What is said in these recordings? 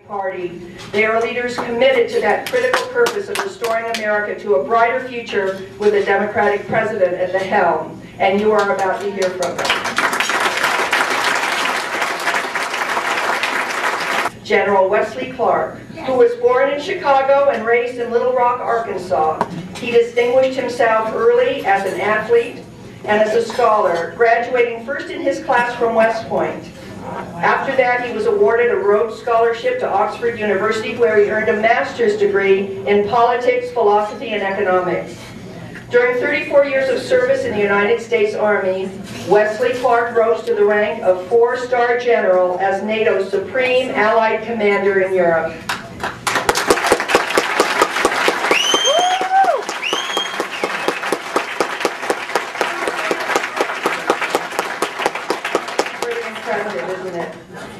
Party. They are leaders committed to that critical purpose of restoring America to a brighter future with a Democratic president at the helm, and you are about to hear from them. General Wesley Clark, who was born in Chicago and raised in Little Rock, Arkansas. He distinguished himself early as an athlete and as a scholar, graduating first in his class from West Point. After that, he was awarded a Rhodes Scholarship to Oxford University, where he earned a master's degree in politics, philosophy, and economics. During 34 years of service in the United States Army, Wesley Clark rose to the rank of 4-star general as NATO's supreme Allied commander in Europe. Isn't it?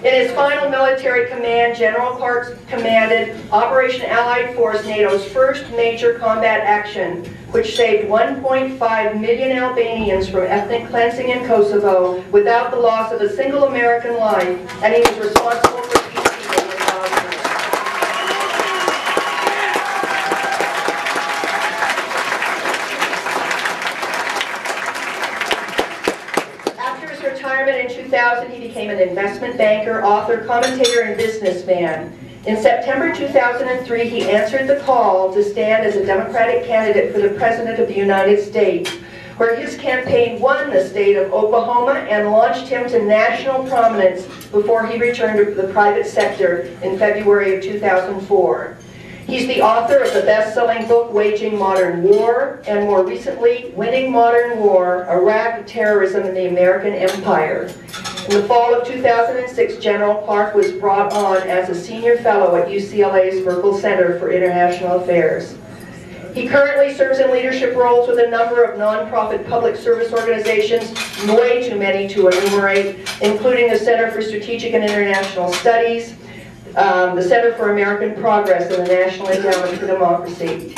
In his final military command, General Clark commanded Operation Allied Force, NATO's first major combat action, which saved 1.5 million Albanians from ethnic cleansing in Kosovo without the loss of a single American life, and he was responsible for peacekeeping in Bosnia. Retirement in 2000, he became an investment banker, author, commentator, and businessman. In September 2003, he answered the call to stand as a Democratic candidate for the President of the United States, where his campaign won the state of Oklahoma and launched him to national prominence before he returned to the private sector in February of 2004. He's the author of the best-selling book, Waging Modern War, and more recently, Winning Modern War, Iraq, Terrorism, and the American Empire. In the fall of 2006, General Clark was brought on as a senior fellow at UCLA's Merkel Center for International Affairs. He currently serves in leadership roles with a number of nonprofit public service organizations, way too many to enumerate, including the Center for Strategic and International Studies, the Center for American Progress, and the National Endowment for Democracy.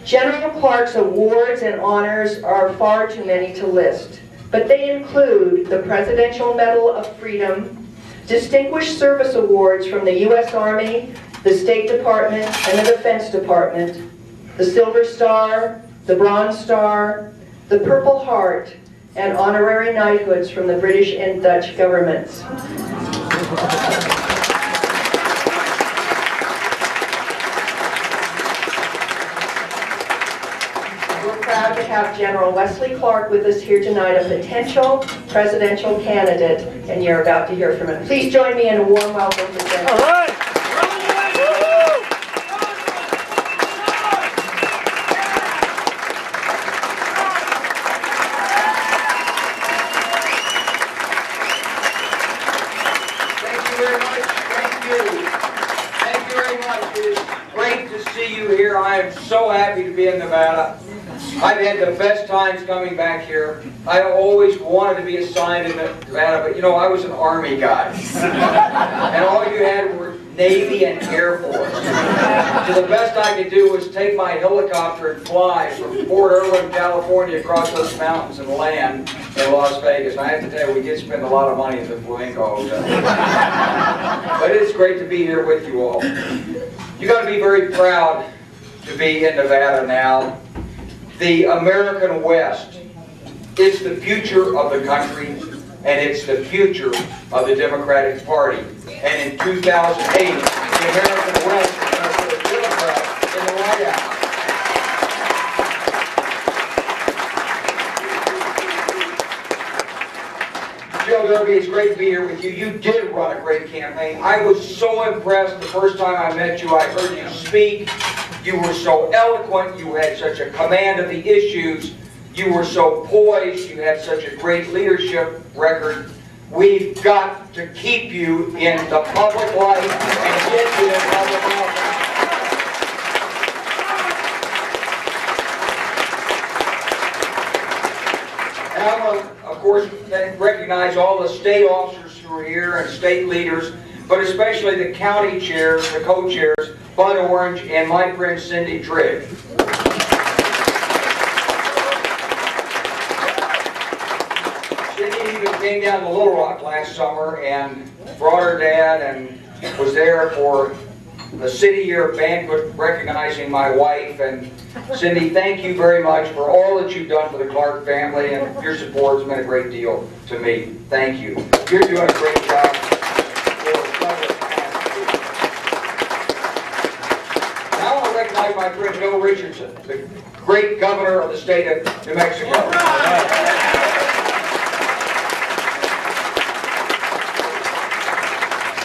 General Clark's awards and honors are far too many to list, but they include the Presidential Medal of Freedom, Distinguished Service Awards from the U.S. Army, the State Department, and the Defense Department, the Silver Star, the Bronze Star, the Purple Heart, and honorary knighthoods from the British and Dutch governments. We're proud to have General Wesley Clark with us here tonight, a potential presidential candidate, and you're about to hear from him. Please join me in a warm welcome to General. All right. Thank you very much. Thank you. Thank you very much. It is great to see you here. I am so happy to be in Nevada. I've had the best times coming back here. I always wanted to be assigned in Nevada, but you know, I was an Army guy. And all you had were Navy and Air Force. So the best I could do was take my helicopter and fly from Fort Irwin, California, across those mountains and land in Las Vegas. And I have to tell you, we did spend a lot of money at the Flamingo Hotel. But it's great to be here with you all. You got to be very proud to be in Nevada now. The American West is the future of the country, and it's the future of the Democratic Party. And in 2008, the American West is going to put a Democrat in the White House. Joe Derby, it's great to be here with you. You did run a great campaign. I was so impressed the first time I met you. I heard you speak. You were so eloquent, you had such a command of the issues, you were so poised, you had such a great leadership record. We've got to keep you in the public life and get you in public office. And I want to, of course, recognize all the state officers who are here and state leaders, but especially the county chairs, the co-chairs, Bud Orange, and my friend Cindy Trigg. Cindy even came down to Little Rock last summer and brought her dad and was there for the City Year banquet recognizing my wife. And Cindy, thank you very much for all that you've done for the Clark family, and your support has been a great deal to me. Thank you. You're doing a great job. Now I want to recognize my friend Joe Richardson, the great governor of the state of New Mexico.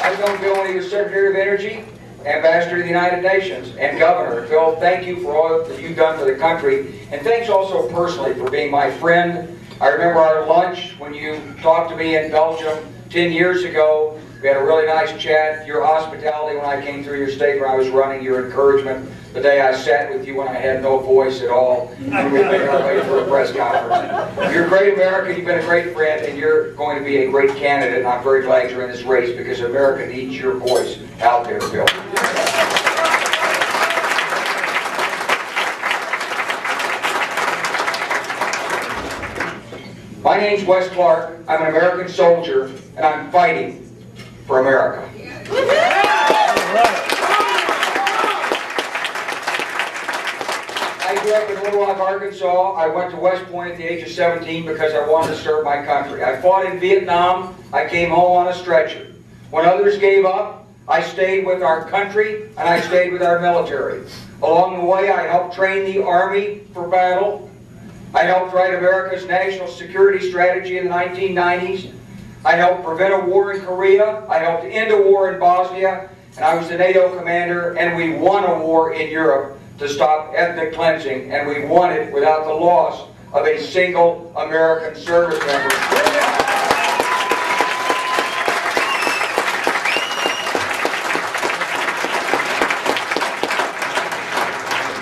I've known Bill when he was Secretary of Energy, Ambassador to the United Nations, and Governor. Phil, thank you for all that you've done for the country, and thanks also personally for being my friend. I remember our lunch when you talked to me in Belgium 10 years ago. We had a really nice chat. Your hospitality when I came through your state when I was running, your encouragement, the day I sat with you when I had no voice at all, and we made our way through a press conference. You're a great American, you've been a great friend, and you're going to be a great candidate, and I'm very glad you're in this race because America needs your voice out there, Bill. My name's Wes Clark. I'm an American soldier, and I'm fighting for America. I grew up in Little Rock, Arkansas. I went to West Point at the age of 17 because I wanted to serve my country. I fought in Vietnam. I came home on a stretcher. When others gave up, I stayed with our country and I stayed with our military. Along the way, I helped train the Army for battle. I helped write America's national security strategy in the 1990s. I helped prevent a war in Korea. I helped end a war in Bosnia. And I was the NATO commander, and we won a war in Europe to stop ethnic cleansing, and we won it without the loss of a single American service member.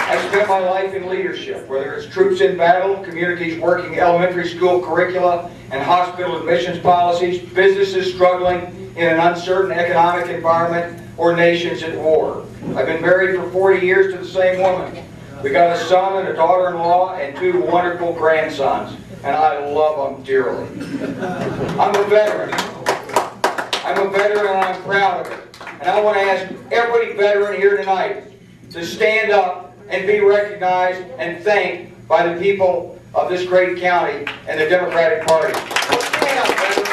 I spent my life in leadership, whether it's troops in battle, communities working elementary school curricula and hospital admissions policies, businesses struggling in an uncertain economic environment, or nations at war. I've been married for 40 years to the same woman. We got a son and a daughter-in-law and 2 wonderful grandsons, and I love them dearly. I'm a veteran. I'm a veteran and I'm proud of it. And I want to ask every veteran here tonight to stand up and be recognized and thanked by the people of this great county and the Democratic Party. So stand up, veterans.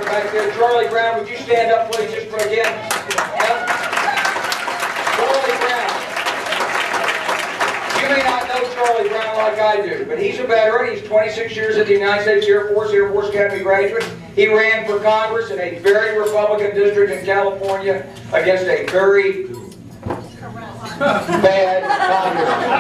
Back there, Charlie Brown, would you stand up, please, just for again? Charlie Brown. You may not know Charlie Brown like I do, but he's a veteran. He's 26 years at the United States Air Force Academy graduate. He ran for Congress in a very Republican district in California against a very bad Congressman.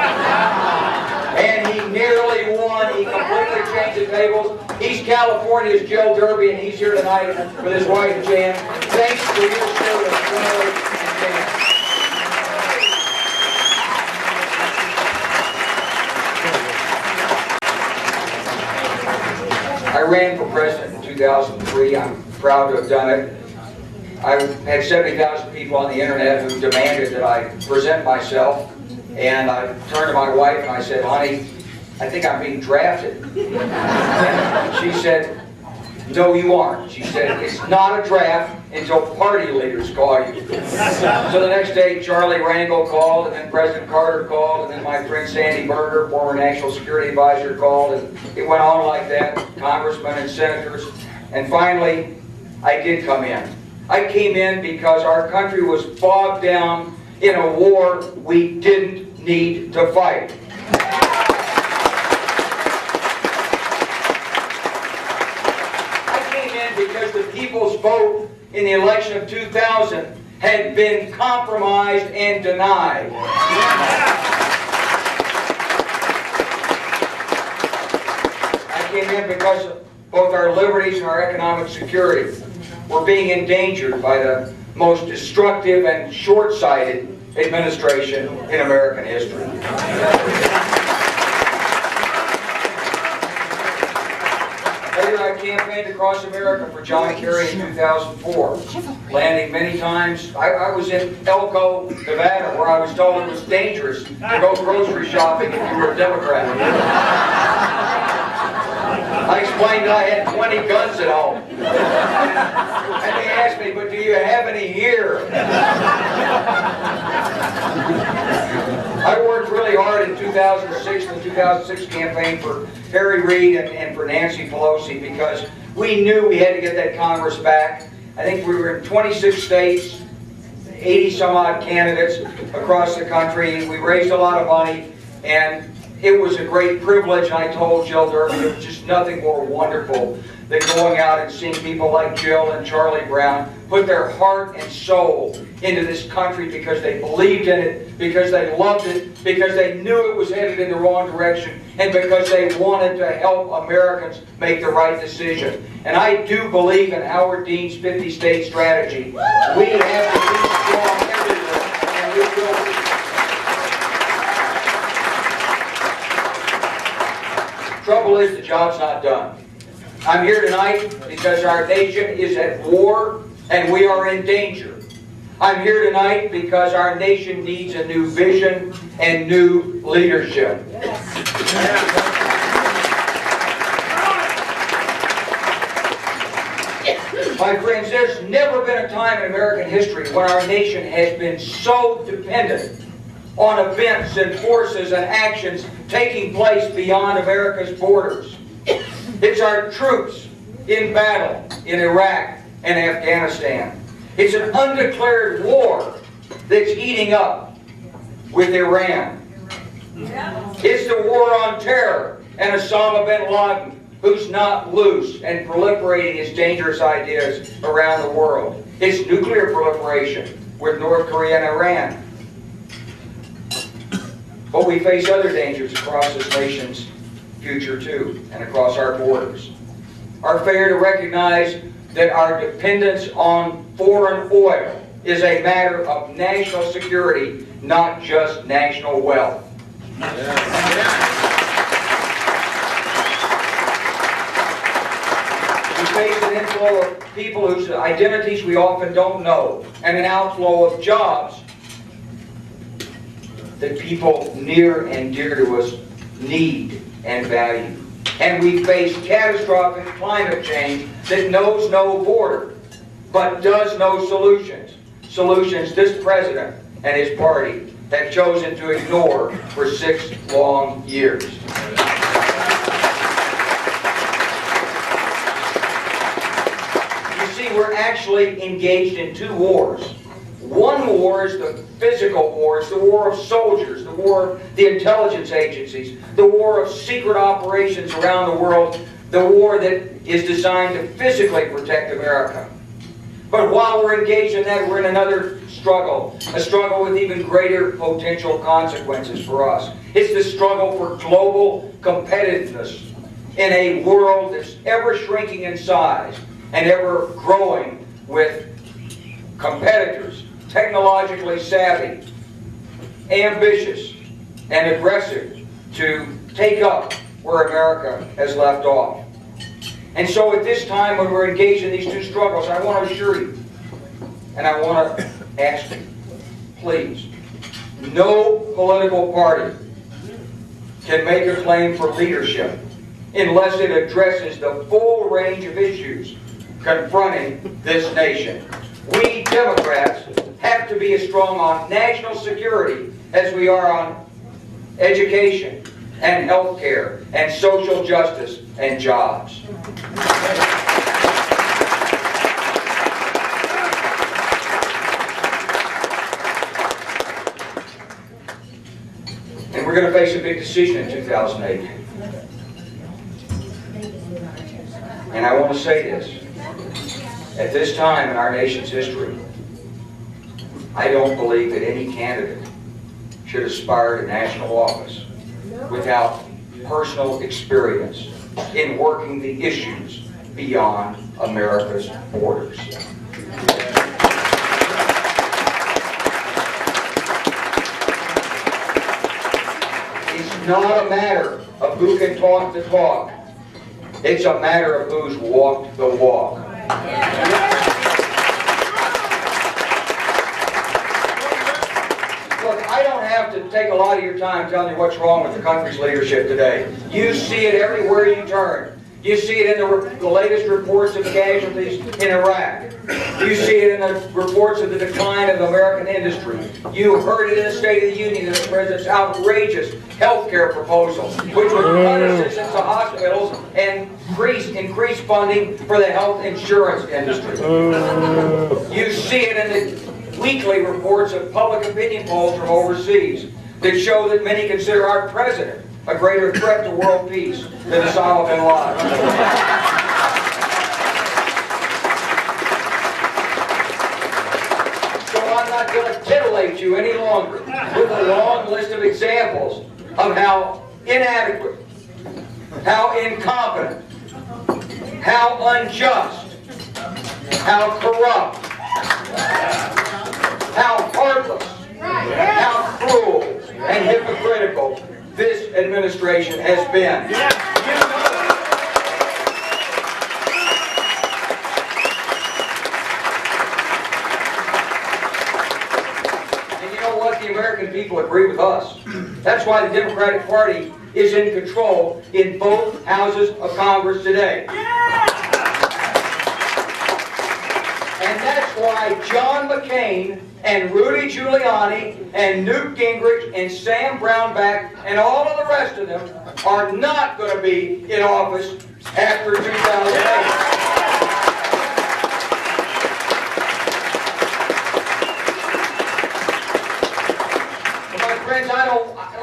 And he nearly won. He completely changed the tables. He's California's Joe Derby, and he's here tonight with his wife, Jan. Thanks for your service, Charlie and Jan. I ran for president in 2003. I'm proud to have done it. I had 70,000 people on the internet who demanded that I present myself. And I turned to my wife and I said, honey, I think I'm being drafted. And she said, no, you aren't. She said, it's not a draft until party leaders call you. So the next day, Charlie Rangel called, and then President Carter called, and then my friend Sandy Berger, former National Security Advisor, called, and it went on like that, congressmen and senators. And finally, I did come in. I came in because our country was bogged down in a war we didn't need to fight. I came in because the people's vote in the election of 2000 had been compromised and denied. I came in because both our liberties and our economic security were being endangered by the most destructive and short-sighted administration in American history. Later, I campaigned across America for John Kerry in 2004, landing many times. I was in Elko, Nevada, where I was told it was dangerous to go grocery shopping if you were a Democrat. I explained that I had 20 guns at home. And they asked me, but do you have any here? I worked really hard in 2006, the 2006 campaign for Harry Reid and for Nancy Pelosi because we knew we had to get that Congress back. I think we were in 26 states, 80 some odd candidates across the country. We raised a lot of money, and it was a great privilege. I told Jill Durbin it was just nothing more wonderful than going out and seeing people like Jill and Charlie Brown put their heart and soul into this country because they believed in it, because they loved it, because they knew it was headed in the wrong direction, and because they wanted to help Americans make the right decision. And I do believe in Howard Dean's 50-state strategy. We have to be strong everywhere, and we will be. Trouble is, the job's not done. I'm here tonight because our nation is at war and we are in danger. I'm here tonight because our nation needs a new vision and new leadership. My friends, there's never been a time in American history when our nation has been so dependent on events and forces and actions taking place beyond America's borders. It's our troops in battle in Iraq and Afghanistan. It's an undeclared war that's heating up with Iran. It's the war on terror and Osama bin Laden, who's not loose and proliferating his dangerous ideas around the world. It's nuclear proliferation with North Korea and Iran. But we face other dangers across this nation's future too, and across our borders. Our failure to recognize that our dependence on foreign oil is a matter of national security, not just national wealth. We face an inflow of people whose identities we often don't know, and an outflow of jobs that people near and dear to us need and value. And we face catastrophic climate change that knows no border, but does know solutions. Solutions this president and his party have chosen to ignore for 6 long years. You see, we're actually engaged in 2 wars. One war is the physical war. It's the war of soldiers, the war of the intelligence agencies, the war of secret operations around the world, the war that is designed to physically protect America. But while we're engaged in that, we're in another struggle, a struggle with even greater potential consequences for us. It's the struggle for global competitiveness in a world that's ever shrinking in size and ever growing with competitors, technologically savvy, ambitious, and aggressive to take up where America has left off. And so at this time when we're engaged in these 2 struggles, I want to assure you, and I want to ask you, please, no political party can make a claim for leadership unless it addresses the full range of issues confronting this nation. We Democrats have to be as strong on national security as we are on education and health care and social justice and jobs. And we're going to face a big decision in 2008. And I want to say this. At this time in our nation's history, I don't believe that any candidate should aspire to national office without personal experience in working the issues beyond America's borders. It's not a matter of who can talk the talk It's a matter of who's walked the walk. Look, I don't have to take a lot of your time telling you what's wrong with the country's leadership today. You see it everywhere you turn. You see it in the latest reports of casualties in Iraq. You see it in the reports of the decline of the American industry. You heard it in the State of the Union in the President's outrageous health care proposal, which would cut assistance to hospitals and increase funding for the health insurance industry. You see it in the weekly reports of public opinion polls from overseas that show that many consider our president a greater threat to world peace than Osama bin Laden. So I'm not going to titillate you any longer with a long list of examples of how inadequate, how incompetent, how unjust, how corrupt, how heartless, how cruel and hypocritical this administration has been. And you know what? The American people agree with us. That's why the Democratic Party is in control in both houses of Congress today. And that's why John McCain and Rudy Giuliani and Newt Gingrich and Sam Brownback and all of the rest of them are not going to be in office after 2008. My friends,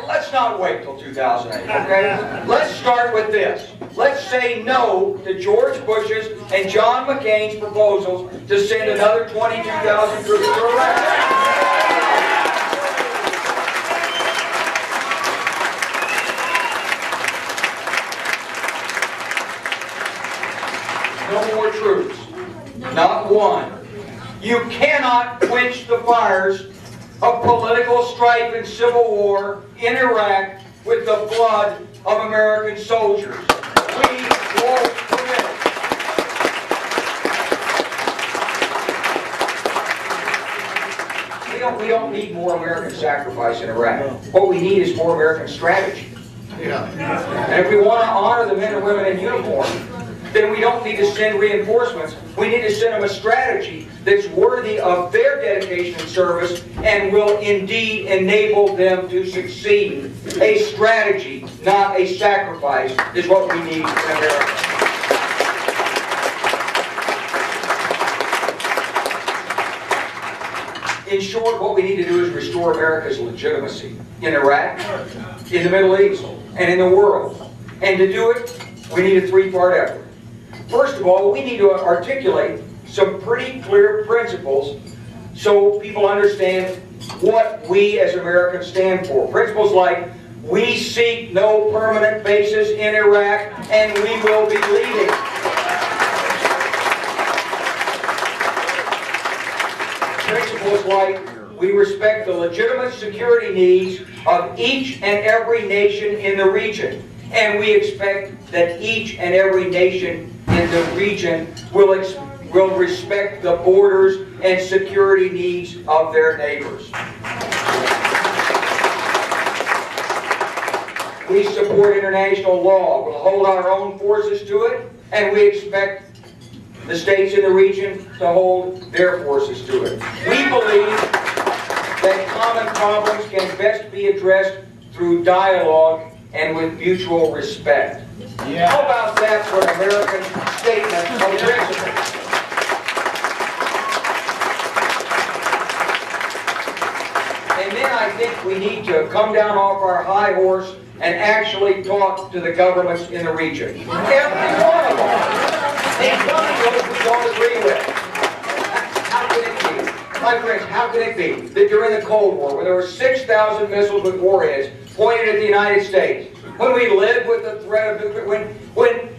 let's not wait till 2008, okay? Let's start with this. Let's say no to George Bush's and John McCain's proposals to send another 22,000 troops to Iraq. No more troops. Not one. You cannot quench the fires of political strife and civil war in Iraq with the blood of American soldiers. We won't permit it. We don't need more American sacrifice in Iraq. What we need is more American strategy. And if we want to honor the men and women in uniform, then we don't need to send reinforcements. We need to send them a strategy that's worthy of their dedication and service and will indeed enable them to succeed. A strategy, not a sacrifice, is what we need in America. In short, what we need to do is restore America's legitimacy in Iraq, in the Middle East, and in the world. And to do it, we need a three-part effort. First of all, we need to articulate some pretty clear principles so people understand what we as Americans stand for. Principles like, we seek no permanent bases in Iraq and we will be leaving. Principles like, we respect the legitimate security needs of each and every nation in the region. And we expect that each and every nation in the region will respect the borders and security needs of their neighbors. We support international law. We'll hold our own forces to it, and we expect the states in the region to hold their forces to it. We believe that common problems can best be addressed through dialogue and with mutual respect. Yeah. How about that for an American statement of principle? And then I think we need to come down off our high horse and actually talk to the governments in the region. Every one of them. Including those we don't agree with. How can it be? My friends, how can it be that during the Cold War, when there were 6,000 missiles with warheads pointed at the United States, when we lived with the threat of nuclear, when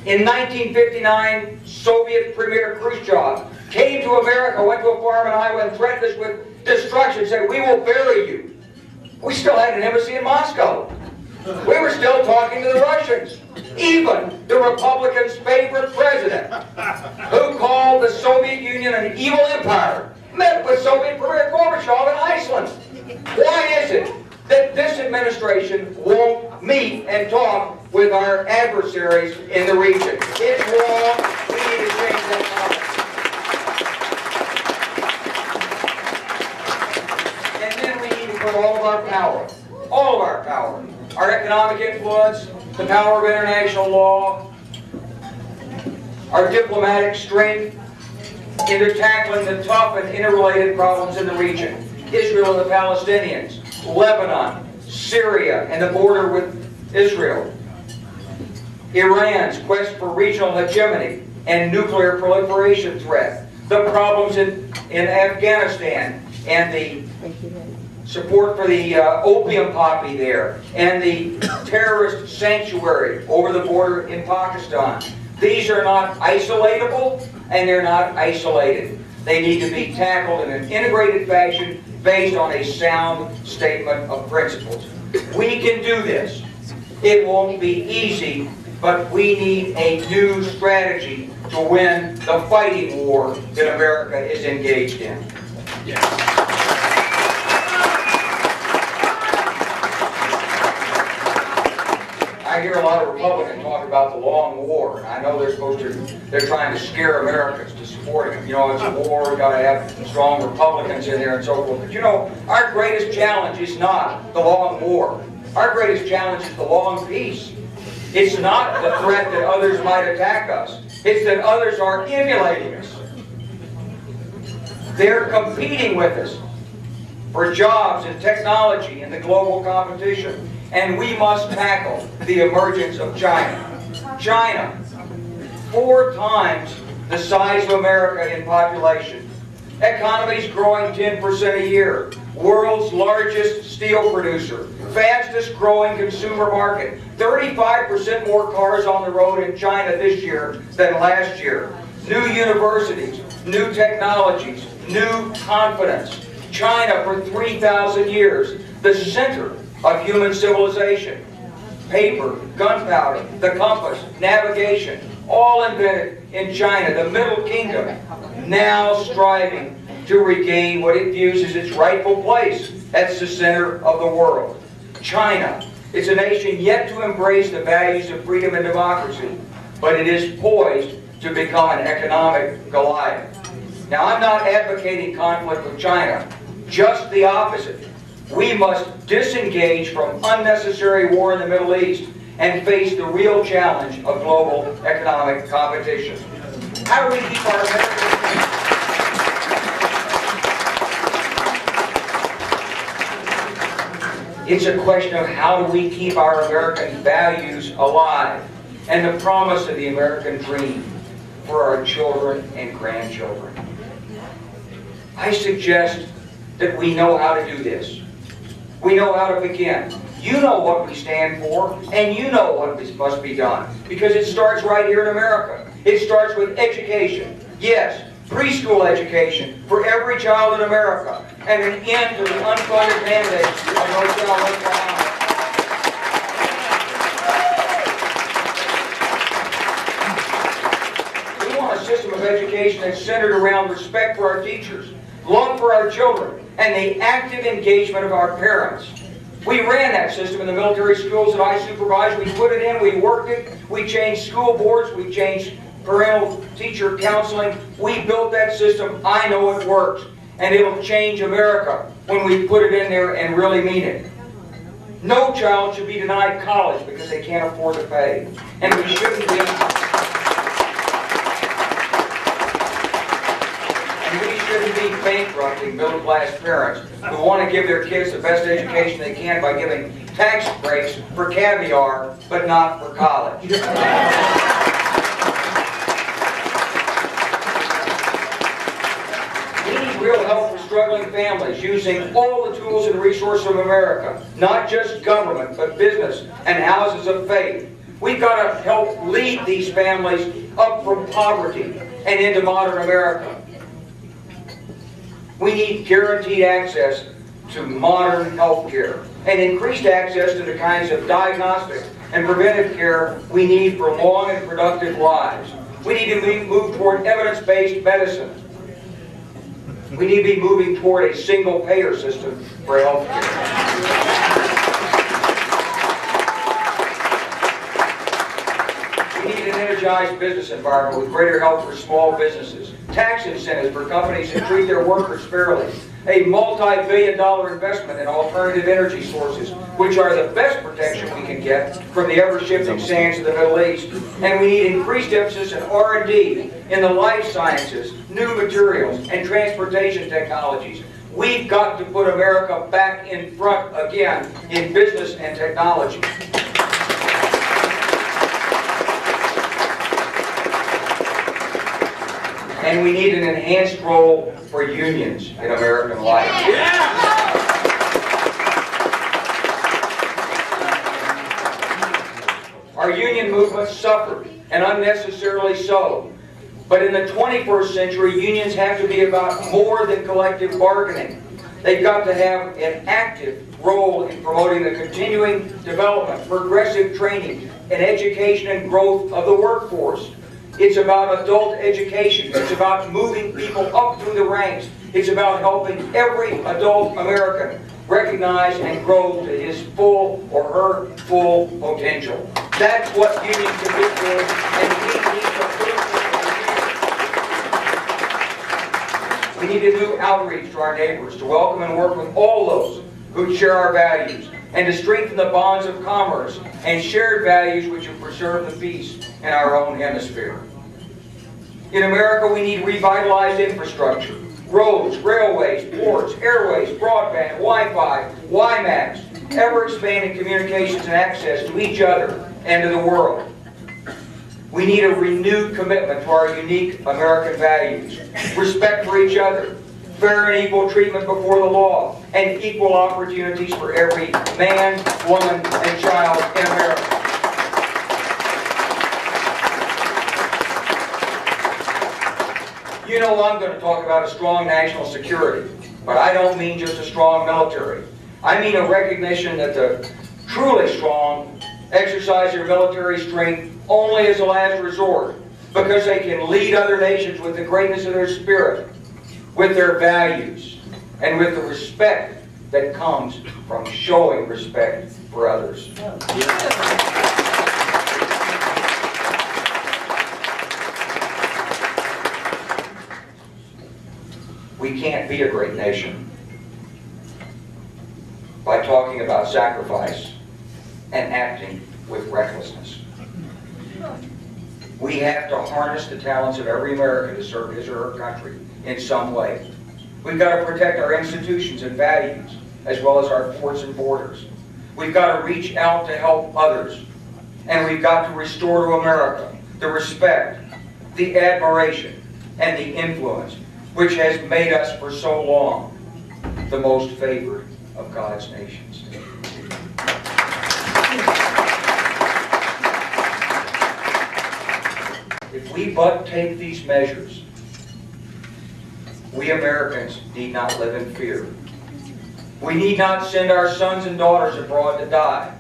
in 1959, Soviet Premier Khrushchev came to America, went to a farm in Iowa and threatened us with destruction, said, we will bury you. We still had an embassy in Moscow. We were still talking to the Russians. Even the Republicans' favorite president, who called the Soviet Union an evil empire, met with Soviet Premier Gorbachev in Iceland. Why is it that this administration won't meet and talk with our adversaries in the region? It's wrong. We need to change that policy. And then we need to put all of our power, our economic influence, the power of international law, our diplomatic strength into tackling the tough and interrelated problems in the region. Israel and the Palestinians, Lebanon, Syria and the border with Israel, Iran's quest for regional hegemony and nuclear proliferation threat, the problems in Afghanistan and the support for the opium poppy there, and the terrorist sanctuary over the border in Pakistan. These are not isolatable, and they're not isolated. They need to be tackled in an integrated fashion based on a sound statement of principles. We can do this. It won't be easy, but we need a new strategy to win the fighting war that America is engaged in. Yes. I hear a lot of Republicans talk about the long war, and I know they're trying to scare Americans to supporting them. You know, it's a war, we've got to have strong Republicans in there and so forth. But you know, our greatest challenge is not the long war. Our greatest challenge is the long peace. It's not the threat that others might attack us. It's that others are emulating us. They're competing with us for jobs and technology in the global competition. And we must tackle the emergence of China. China, 4 times the size of America in population. Economy's growing 10% a year. World's largest steel producer. Fastest growing consumer market. 35% more cars on the road in China this year than last year. New universities, new technologies, new confidence. China for 3,000 years, the center of human civilization. Paper, gunpowder, the compass, navigation, all invented in China, the Middle Kingdom, now striving to regain what it views as its rightful place as the center of the world. China is a nation yet to embrace the values of freedom and democracy, but it is poised to become an economic Goliath. Now, I'm not advocating conflict with China, just the opposite. We must disengage from unnecessary war in the Middle East and face the real challenge of global economic competition. How do we keep our American... It's a question of how do we keep our American values alive and the promise of the American dream for our children and grandchildren. I suggest that we know how to do this. We know how to begin. You know what we stand for, and you know what must be done. Because it starts right here in America. It starts with education. Yes, preschool education for every child in America. And an end to the unfunded mandates of North Carolina. We want a system of education that's centered around respect for our teachers, love for our children, and the active engagement of our parents. We ran that system in the military schools that I supervised. We put it in, we worked it, we changed school boards, we changed parental teacher counseling. We built that system. I know it works. And it'll change America when we put it in there and really mean it. No child should be denied college because they can't afford to pay. And we shouldn't be... bankrupting middle-class parents who want to give their kids the best education they can by giving tax breaks for caviar, but not for college. We need real help for struggling families using all the tools and resources of America, not just government, but business and houses of faith. We've got to help lead these families up from poverty and into modern America. We need guaranteed access to modern health care and increased access to the kinds of diagnostic and preventive care we need for long and productive lives. We need to move toward evidence-based medicine. We need to be moving toward a single-payer system for health care. We need an energized business environment with greater help for small businesses, tax incentives for companies that treat their workers fairly, a multi-billion-dollar investment in alternative energy sources, which are the best protection we can get from the ever-shifting sands of the Middle East. And we need increased emphasis in R&D, in the life sciences, new materials, and transportation technologies. We've got to put America back in front again in business and technology. And we need an enhanced role for unions in American life. Our union movement suffered, and unnecessarily so. But in the 21st century, unions have to be about more than collective bargaining. They've got to have an active role in promoting the continuing development, progressive training, and education and growth of the workforce. It's about adult education. It's about moving people up through the ranks. It's about helping every adult American recognize and grow to his full or her full potential. That's what unions commit to, and we need to do outreach to our neighbors, to welcome and work with all those who share our values, and to strengthen the bonds of commerce and shared values which have preserved the peace in our own hemisphere. In America, we need revitalized infrastructure, roads, railways, ports, airways, broadband, Wi-Fi, WiMAX, ever-expanding communications and access to each other and to the world. We need a renewed commitment to our unique American values, respect for each other, fair and equal treatment before the law, and equal opportunities for every man, woman, and child in America. You know, I'm going to talk about a strong national security, but I don't mean just a strong military. I mean a recognition that the truly strong exercise their military strength only as a last resort, because they can lead other nations with the greatness of their spirit, with their values, and with the respect that comes from showing respect for others. We can't be a great nation by talking about sacrifice and acting with recklessness. We have to harness the talents of every American to serve his or her country in some way. We've got to protect our institutions and values, as well as our ports and borders. We've got to reach out to help others. And we've got to restore to America the respect, the admiration, and the influence which has made us for so long the most favored of God's nations. If we but take these measures, we Americans need not live in fear. We need not send our sons and daughters abroad to die.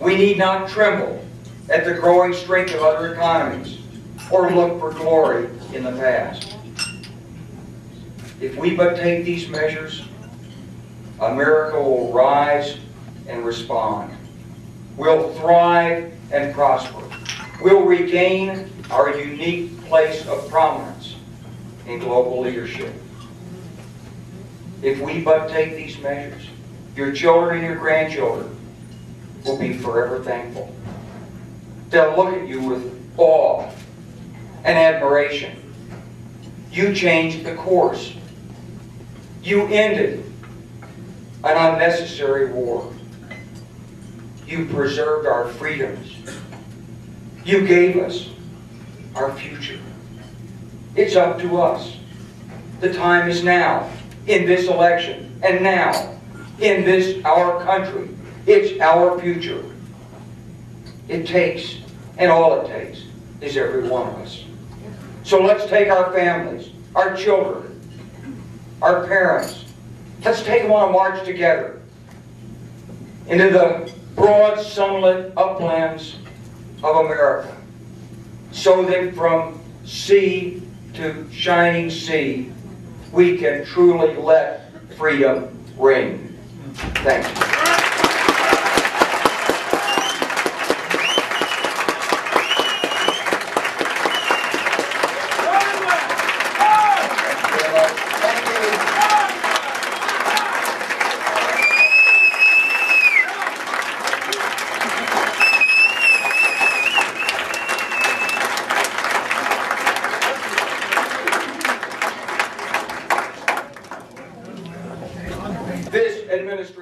We need not tremble at the growing strength of other economies or look for glory in the past. If we but take these measures, America will rise and respond. We'll thrive and prosper. We'll regain our unique place of prominence in global leadership. If we but take these measures, your children and your grandchildren will be forever thankful. They'll look at you with awe and admiration. You changed the course. You ended an unnecessary war. You preserved our freedoms. You gave us our future. It's up to us. The time is now, in this election, and now, in this, our country. It's our future. It takes, and all it takes, is every one of us. So let's take our families, our children, our parents, Let's take them on a march together into the broad, sunlit uplands of America, so that from sea to shining sea, we can truly let freedom ring. Thank you.